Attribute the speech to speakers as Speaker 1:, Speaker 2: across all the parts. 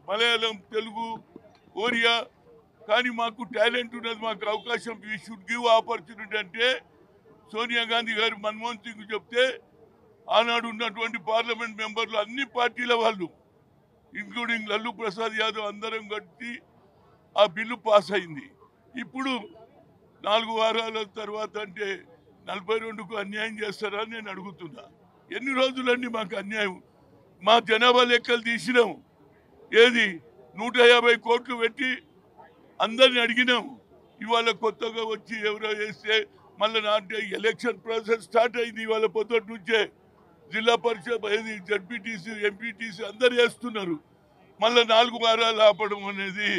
Speaker 1: మలయాళం, తెలుగు, ఒరియా. కానీ మాకు టాలెంట్ ఉన్నది, మాకు అవకాశం, వీ షుడ్ గివ్ ఆపర్చునిటీ అంటే సోనియా గాంధీ గారు మన్మోహన్ సింగ్ చెప్తే ఆనాడు ఉన్నటువంటి పార్లమెంట్ మెంబర్లు అన్ని పార్టీల వాళ్ళు ఇంక్లూడింగ్ లల్లు ప్రసాద్ యాదవ్ అందరం కట్టి ఆ బిల్లు పాస్ అయింది. ఇప్పుడు 4 వారాల తర్వాత అంటే 42కు అన్యాయం చేస్తారా అని నేను అడుగుతున్నా. ఎన్ని రోజులండి మాకు అన్యాయం? మా జనాభా లెక్కలు తీసినాం, ఏది 150 కోట్లు పెట్టి అందరిని అడిగినాం. ఇవాళ కొత్తగా వచ్చి ఎవరో వేస్తే మళ్ళీ అంటే ఎలక్షన్ ప్రాసెస్ స్టార్ట్ అయింది ఇవాళ పొద్దుటి నుంచే. జిల్లా పరిషత్ జడ్పీటీసీ, ఎంపీటీసీ అందరు వేస్తున్నారు. మళ్ళీ 4 వారాలు ఆపడం అనేది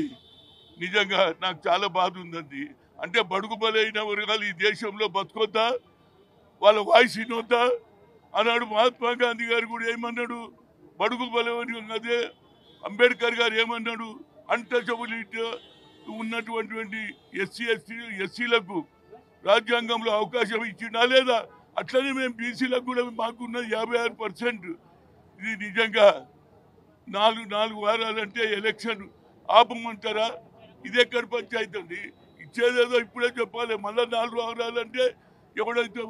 Speaker 1: నిజంగా నాకు చాలా బాధ ఉందండి. అంటే బడుగు బలైన వర్గాలు ఈ దేశంలో బతుకొద్దా, వాళ్ళ వాయిస్ వినొద్దా? అన్నాడు మహాత్మా గాంధీ గారు కూడా ఏమన్నాడు, బడుగు బలైన అదే అంబేద్కర్ గారు ఏమన్నాడు, అన్టచబిలిటీ ఉన్నటువంటి ఎస్సీలకు రాజ్యాంగంలో అవకాశం ఇచ్చిందా లేదా? అట్లనే మేము బీసీలకు కూడా మాకున్న 56%. ఇది నిజంగా 4 వారాలంటే ఎలక్షన్ ఆపమంటారా? ఇది ఎక్కడ పంచాయతీ అండి? ఇచ్చేదేదో ఇప్పుడే చెప్పాలి. మళ్ళీ 4 వారాలంటే ఎవడైతే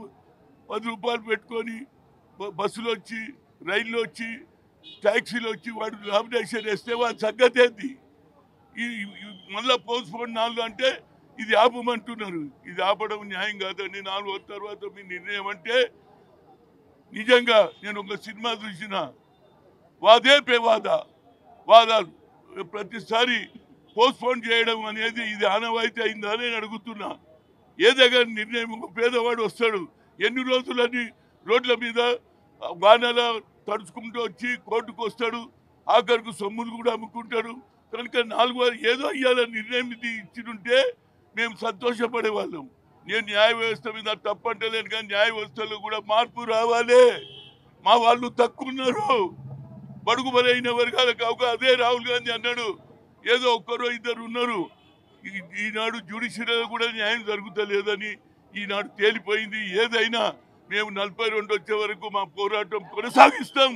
Speaker 1: 10 రూపాయలు పెట్టుకొని బస్సులు వచ్చి, రైళ్ళు వచ్చి, ట్యాక్సీలు వచ్చి వాడు నామినేషన్ వేస్తే వాడి సంగతి ఏంది? మళ్ళీ పోస్ట్పోన్ 4 అంటే ఇది ఆపమంటున్నారు. ఇది ఆపడం న్యాయం కాదండి. 4 తర్వాత మీ నిర్ణయం అంటే నిజంగా నేను ఒక సినిమా చూసిన, వాదే పే వాదాలు ప్రతిసారి పోస్ట్పోన్ చేయడం అనేది ఇది ఆనవాయితీ అయిందా అని నేను అడుగుతున్నా. ఏ దగ్గర నిర్ణయం? ఒక పేదవాడు వస్తాడు, ఎన్ని రోజులని రోడ్ల మీద వానల తడుచుకుంటూ వచ్చి కోర్టుకు వస్తాడు, ఆఖరికి సొమ్ములు కూడా అమ్ముకుంటాడు. కనుక 4 వారు ఏదో ఇవ్వాలని నిర్ణయం ఇది ఇచ్చినుంటే మేము సంతోషపడే వాళ్ళం. నేను న్యాయ వ్యవస్థ మీద తప్పంటలేను, కానీ న్యాయ వ్యవస్థలో కూడా మార్పు రావాలి. మా వాళ్ళు తక్కువ ఉన్నారు, బడుగు బలైన వర్గాలకు అదే రాహుల్ గాంధీ అన్నాడు, ఏదో 1-2 ఉన్నారు. ఈనాడు జ్యుడిషియరీలో కూడా న్యాయం జరుగుతలేదని ఈనాడు తేలిపోయింది. ఏదైనా మేము 42 వచ్చే వరకు మా పోరాటం కొనసాగిస్తాం.